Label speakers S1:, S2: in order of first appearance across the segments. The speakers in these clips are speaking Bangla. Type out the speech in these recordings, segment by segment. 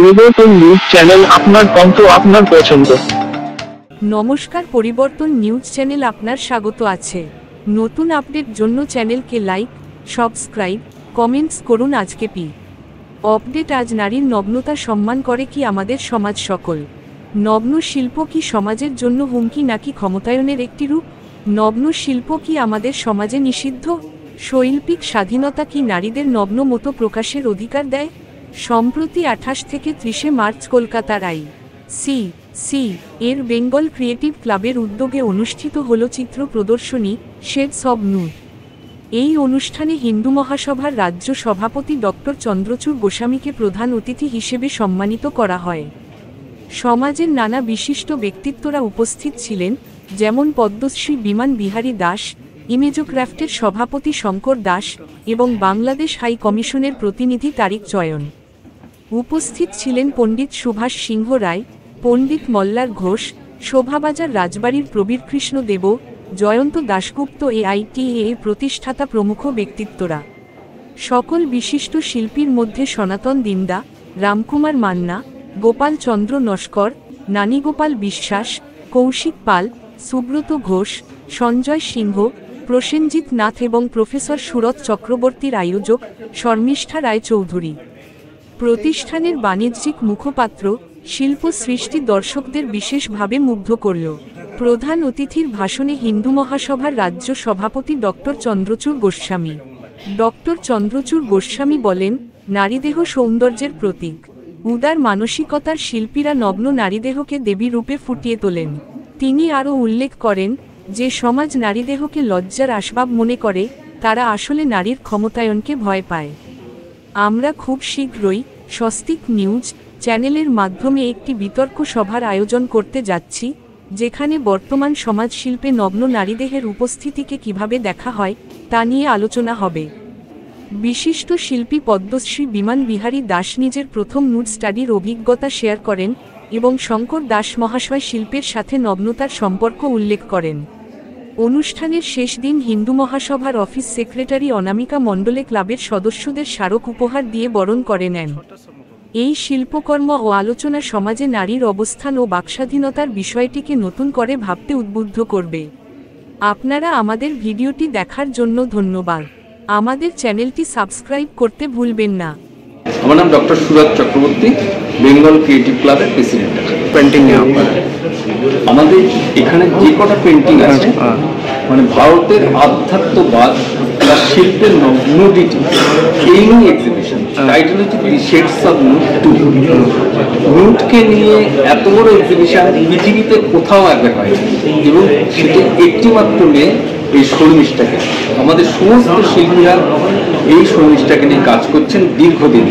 S1: পরিবর্তন নিউজ চ্যানেল, আপনার কণ্ঠ, আপনার পছন্দ।
S2: নমস্কার, পরিবর্তন নিউজ চ্যানেল আপনার স্বাগত আছে। নতুন আপডেট জন্য চ্যানেলকে লাইক, সাবস্ক্রাইব, কমেন্টস করুন। আজকে আপডেট। আজ নারীর নগ্নতা সম্মান করে কি আমাদের সমাজ? সকল নগ্ন শিল্প কি সমাজের জন্য হুমকি নাকি ক্ষমতায়নের একটি রূপ? নগ্ন শিল্প কি আমাদের সমাজে নিষিদ্ধ? শৈল্পিক স্বাধীনতা কি নারীদের নগ্ন মতো প্রকাশের অধিকার দেয়? সম্প্রতি 28 থেকে 30 মার্চ কলকাতার আই.সি.সি. এর বেঙ্গল ক্রিয়েটিভ ক্লাবের উদ্যোগে অনুষ্ঠিত হল চিত্র প্রদর্শনী শেডস অব নুড। এই অনুষ্ঠানে হিন্দু মহাসভার রাজ্য সভাপতি ডক্টর চন্দ্রচূড় গোস্বামীকে প্রধান অতিথি হিসেবে সম্মানিত করা হয়। সমাজের নানা বিশিষ্ট ব্যক্তিত্বরা উপস্থিত ছিলেন, যেমন পদ্মশ্রী বিমান বিহারী দাস, ইমেজোক্রাফটের সভাপতি শঙ্কর দাস এবং বাংলাদেশ হাই কমিশনের প্রতিনিধি তারিক চয়ন। উপস্থিত ছিলেন পণ্ডিত সুভাষ সিংহ রায়, পণ্ডিত মল্লার ঘোষ, শোভাবাজার রাজবাড়ির প্রবীর কৃষ্ণ দেব, জয়ন্ত দাশগুপ্ত, AITA প্রতিষ্ঠাতা প্রমুখ ব্যক্তিত্বরা। সকল বিশিষ্ট শিল্পীর মধ্যে সনাতন দিন্দা, রামকুমার মান্না, গোপাল চন্দ্র নস্কর, নানীগোপাল বিশ্বাস, কৌশিক পাল, সুব্রত ঘোষ, সঞ্জয় সিংহ, প্রসেনজিৎ নাথ এবং প্রফেসর সুরত চক্রবর্তীর আয়োজক শর্মিষ্ঠা রায় চৌধুরী। প্রতিষ্ঠানের বাণিজ্যিক মুখপাত্র শিল্প সৃষ্টি দর্শকদের বিশেষভাবে মুগ্ধ করল। প্রধান অতিথির ভাষণে হিন্দু মহাসভার রাজ্য সভাপতি ডক্টর চন্দ্রচূড় গোস্বামী। ডক্টর চন্দ্রচূড় গোস্বামী বলেন, নারীদেহ সৌন্দর্যের প্রতীক। উদার মানসিকতার শিল্পীরা নগ্ন নারীদেহকে দেবী রূপে ফুটিয়ে তোলেন। তিনি আরও উল্লেখ করেন, যে সমাজ নারীদেহকে লজ্জার আসবাব মনে করে, তারা আসলে নারীর ক্ষমতায়নকে ভয় পায়। আমরা খুব শীঘ্রই স্বস্তিক নিউজ চ্যানেলের মাধ্যমে একটি বিতর্ক সভার আয়োজন করতে যাচ্ছি, যেখানে বর্তমান সমাজ শিল্পে নগ্ন নারীদেহের উপস্থিতিকে কিভাবে দেখা হয় তা নিয়ে আলোচনা হবে। বিশিষ্ট শিল্পী পদ্মশ্রী বিমান বিহারী দাস নিজের প্রথম নুড স্টাডির অভিজ্ঞতা শেয়ার করেন এবং শঙ্কর দাস মহাশয় শিল্পের সাথে নগ্নতার সম্পর্ক উল্লেখ করেন। অনুষ্ঠানের শেষ দিন হিন্দু মহাসভার অফিস সেক্রেটারি অনামিকা মণ্ডলে ক্লাবের সদস্যদের স্মারক উপহার দিয়ে বরণ করে নেন। এই শিল্পকর্ম ও আলোচনা সমাজে নারীর অবস্থান ও বাকস্বাধীনতার বিষয়টিকে নতুন করে ভাবতে উদ্বুদ্ধ করবে। আপনারা আমাদের ভিডিওটি দেখার জন্য ধন্যবাদ। আমাদের চ্যানেলটি সাবস্ক্রাইব করতে ভুলবেন না।
S3: আমার নাম ডক্টর সুরত চক্রবর্তী, বেঙ্গল ক্রিয়েটিভ ক্লাবের প্রেসিডেন্ট। পেন্টিং আমাদের এখানে যে কটা পেন্টিং আছে, মানে ভারতের আধ্যাত্মবাদ বা শিল্পের নুডিটি, এই নিয়ে এক্সিবিশন। টাইটেল হচ্ছে দি শেডস অব নুড 2। নুডকে নিয়ে এত বড় এক্সিবিশন পৃথিবীতে কোথাও আগে হয় এবং সেটা একটি মাত্র মেয়ে, এই শর্মিষ্ঠাকে। আমাদের সমস্ত শিল্পীরা এই শর্মিষ্ঠাকে নিয়ে কাজ করছেন দীর্ঘদিন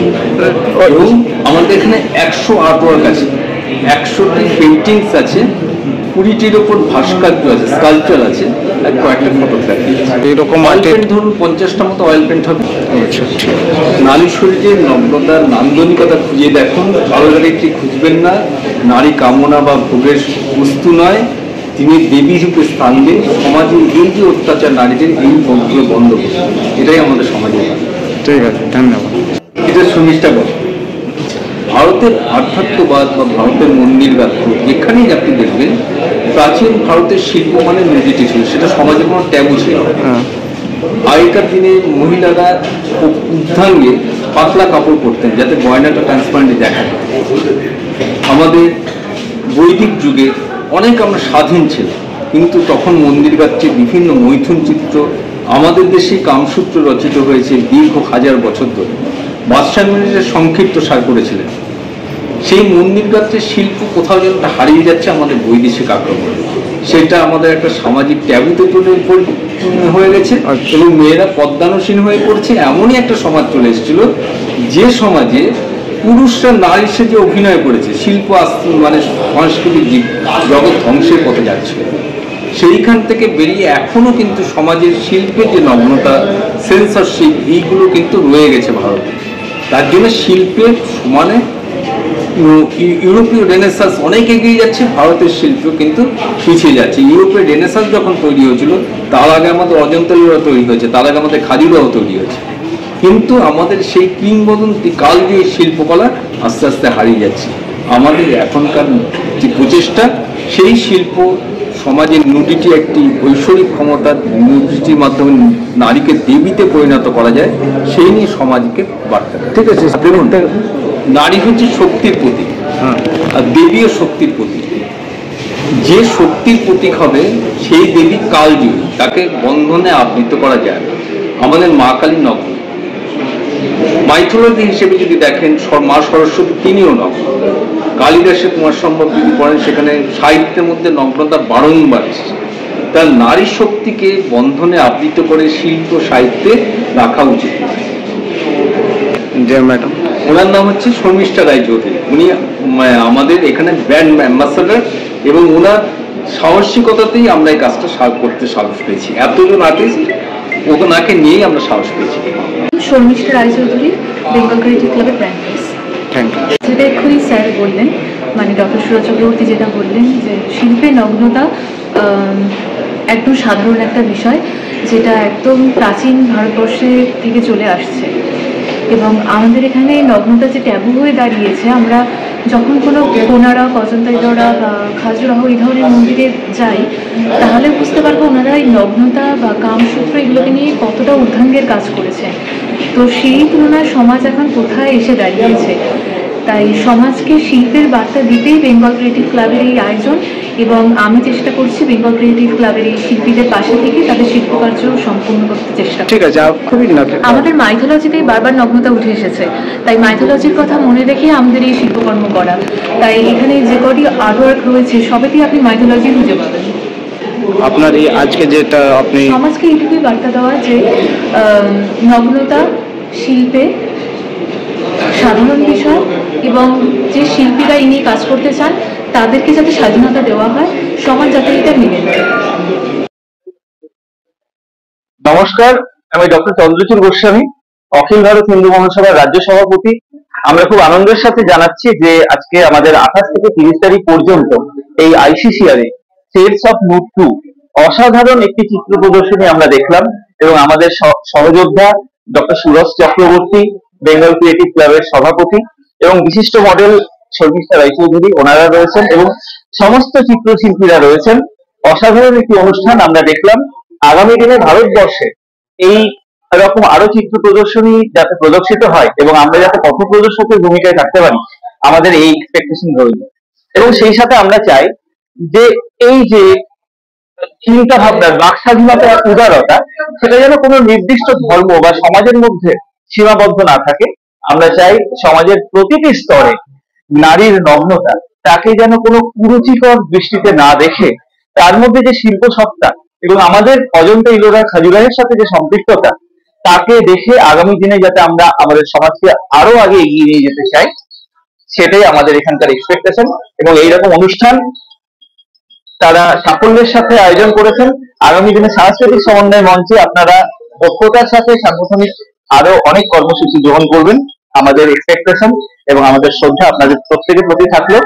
S3: এবং আমাদের এখানে 100 আর্টওয়ার্ক আছে, 100টি পেন্টিংস আছে, 20টির ওপর ভাস্কর্য আছে, স্কাল্পচার আছে, আর কয়েকটা ফটোগ্রাফি। এরকম অয়েল পেন্ট ধরুন 50টা মতো অয়েল পেন্ট হবে। নারী শরীরের নগ্নতার নান্দনিকতা খুঁজে দেখুন, আলাদাটি খুঁজবেন না। নারী কামনা বা ভোগের বস্তু নয়, তিনি দেবী রূপে স্থান দিন। সমাজের এই যে অত্যাচার নারীদের, এই বন্ধগুলো বন্ধ করুন, এটাই আমাদের সমাজের। ঠিক আছে, ধন্যবাদ। এটা শর্মিষ্ঠা বলে ভারতের আধ্যাত্মবাদ বা ভারতের মন্দির গাত্র, এখানেই আপনি দেখবেন প্রাচীন ভারতের শিল্প মানে নুডিটি ছিল, সেটা সমাজে কোনো ট্যাবু ছিল। আগেকার দিনে মহিলারা উর্ধ্বাঙ্গে পাতলা কাপড় পরতেন যাতে গয়নাটা ট্রান্সপারেন্টলি দেখা যায়। আমাদের বৈদিক যুগে অনেক আমরা স্বাধীন ছিল, কিন্তু তখন মন্দির গাত্রে বিভিন্ন মৈথুন চিত্র, আমাদের দেশে কামসূত্র রচিত হয়েছে দীর্ঘ হাজার বছর ধরে। বাদশাহ মিনিটের সংক্ষিপ্ত সার করেছিলেন। সেই মন্দির গাত্রের শিল্প কোথাও যেন হারিয়ে যাচ্ছে আমাদের বৈদেশিক আক্রমণ। সেটা আমাদের একটা সামাজিক ট্যাবুতে হয়ে গেছে এবং মেয়েরা পদ্মানুসীন হয়ে পড়ছে। এমনই একটা সমাজ চলে এসেছিল যে সমাজে পুরুষরা নারীর সাথে অভিনয় করেছে, শিল্প মানে সাংস্কৃতিক জগৎ ধ্বংসের পথে যাচ্ছে। সেইখান থেকে বেরিয়ে এখনো কিন্তু সমাজের শিল্পের যে নগ্নতা, সেন্সরশিপ, এইগুলো কিন্তু রয়ে গেছে ভারতে। তার জন্য শিল্পের সমানে ইউরোপীয় রেনেসাঁস অনেক এগিয়ে যাচ্ছে, ভারতের শিল্প কিন্তু পিছিয়ে যাচ্ছে। ইউরোপের রেনেসাঁস যখন তৈরি হয়েছিল, তার আগে আমাদের অজন্তা তৈরি হয়েছে, তার আগে আমাদের খাদিরাও তৈরি হয়েছে। কিন্তু আমাদের সেই কিংবদন্তি কালজয়ী শিল্পকলা আস্তে আস্তে হারিয়ে যাচ্ছে। আমাদের এখনকার যে প্রচেষ্টা, সেই শিল্প সমাজের নুডিটি একটি ঐশ্বরিক ক্ষমতার নুডিটির মাধ্যমে নারীকে দেবীতে পরিণত করা যায়, সেই নিয়ে সমাজকে বার্তা।
S1: ঠিক আছে, দেখুন
S3: নারী হচ্ছে শক্তির প্রতীক, আর দেবীও শক্তির প্রতীক। যে শক্তির প্রতীক হবে সেই দেবী কালজয়ী, তাকে বন্ধনে আবৃত করা যায়। আমাদের মা কালী নগ্ন, মাইথোলজি হিসেবে যদি দেখেন মা সরস্বতী তিনিও নগ্ন। কালিদাসের কুমার সম্ভব যদি পড়েন, সেখানে সাহিত্যের মধ্যে নগ্নতা বারংবার এসেছে। তার নারী শক্তিকে বন্ধনে আবৃত করে শিল্প সাহিত্যে রাখা উচিত।
S1: ম্যাডাম,
S3: ওনার নাম হচ্ছে শর্মিষ্ঠা রায়চৌধুরী। উনি আমাদের এখানে ব্র্যান্ড অ্যাম্বাসাডার, এবং ওনার সাহসিকতাতেই আমরা এই কাজটা করতে সাহস পেয়েছি। এতজন আর্টিস্ট ওনাকে নিয়েই আমরা সাহস পেয়েছি।
S4: শর্মিষ্ঠা রায়চৌধুরী, বেঙ্গল ক্রিয়েটিভ ক্লাবের ব্র্যান্ড ভাইস। যেটা এক্ষুনি স্যার বললেন, মানে ডক্টর সুরজ চক্রবর্তী যেটা বললেন, যে শিল্পে নগ্নতা একদম সাধারণ একটা বিষয়, যেটা একদম প্রাচীন ভারতবর্ষে থেকে চলে আসছে। এবং আমাদের এখানে নগ্নতা যে ট্যাবু হয়ে দাঁড়িয়েছে, আমরা যখন কোনো কোনারা, অজন্তা ইলোরা বা খাজুরাহো এই ধরনের মন্দিরে যাই, তাহলে বুঝতে পারবো ওনারা এই নগ্নতা বা কামসূত্র এগুলোকে নিয়ে কতটা ঊর্ধ্বাঙ্গের কাজ করেছেন। তো সেই তুলনায় সমাজ এখন কোথায় এসে দাঁড়িয়েছে, তাই সমাজকে শিল্পের বার্তা দিতেই বেঙ্গল ক্রিয়েটিভ ক্লাবের এই আয়োজন, এবং আমি চেষ্টা করছি বেঙ্গল ক্রিয়েটিভ ক্লাবের এই শিল্পীদের পাশে থেকে তাদের শিল্পকার্য সম্পূর্ণ করতে চেষ্টা।
S1: ঠিক আছে,
S4: আমাদের মাইথোলজিতেই বারবার নগ্নতা উঠে এসেছে, তাই মাইথোলজির কথা মনে রেখে আমাদের এই শিল্পকর্ম করা। তাই এখানে যে কটি আর্টওয়ার্ক রয়েছে সবেতেই আপনি মাইথোলজি খুঁজে পাবেন।
S1: আপনার এই আজকে যেটা আপনি
S4: সমাজকে এইটুকুই বার্তা দেওয়া যে নগ্নতা শিল্পে সাধারণ বিষয়, এবং যে শিল্পীরা ইনি কাজ করতে চান তাদেরকে যাতে স্বাধীনতা দেওয়া হয়, সমাজ যাতে এটা মেনে নেয়।
S5: নমস্কার, আমি ডক্টর চন্দ্রচূড় গোস্বামী, অখিল ভারত হিন্দু মহাসভার রাজ্য সভাপতি। আমরা খুব আনন্দের সাথে জানাচ্ছি যে আজকে আমাদের 28 থেকে 30 তারিখ পর্যন্ত এই ICCR এ শেডস অফ মুড 2 অসাধারণ একটি চিত্র প্রদর্শনী আমরা দেখলাম, এবং আমাদের সহযোদ্ধা ডক্টর সুরজ চক্রবর্তী, বেঙ্গল ক্রিয়েটিভ ক্লাবের সভাপতি, এবং বিশিষ্ট মডেল শর্মিষ্ঠা রায়চৌধুরী, ওনারা রয়েছেন, এবং সমস্ত চিত্রশিল্পীরা রয়েছেন। অসাধারণ একটি অনুষ্ঠান আমরা দেখলাম। আগামী দিনে ভারতবর্ষে এই রকম আরো চিত্র প্রদর্শনী যাতে প্রদর্শিত হয়, এবং আমরা যাতে পথ প্রদর্শকের ভূমিকায় থাকতে পারি, আমাদের এই এক্সপেকটেশন রয়েছে। এবং সেই সাথে আমরা চাই যে এই যে চিন্তা ভাবনার বাক স্বাধীনতা, উদারতা, সেটা যেন কোনো নির্দিষ্ট ধর্ম বা সমাজের মধ্যে সীমাবদ্ধ না থাকে। আমরা চাই সমাজের প্রতিটি স্তরে নারীর নগ্নতা তাকে যেন কোনো কুরুচিকর দৃষ্টিতে না দেখে, তার মধ্যে যে শিল্প সত্তা এবং আমাদের অজন্তা ইলোরা খাজুরাহের সাথে যে সম্পৃক্ততা, তাকে দেখে আগামী দিনে যাতে আমরা আমাদের সমাজকে আরো আগে এগিয়ে নিয়ে যেতে চাই, সেটাই আমাদের এখানকার এক্সপেকটেশন। এবং এইরকম অনুষ্ঠান তারা সাফল্যের সাথে আয়োজন করেছেন। আগামী দিনে সাংস্কৃতিক সমন্বয় মঞ্চে আপনারা দক্ষতার সাথে সাংগঠনিক আরো অনেক কর্মসূচি গ্রহণ করবেন, আমাদের এক্সপেকটেশন এবং আমাদের শ্রদ্ধা আপনাদের প্রত্যেকের প্রতি থাকলো।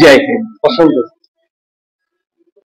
S5: জয় হিন্দ। অসংখ্য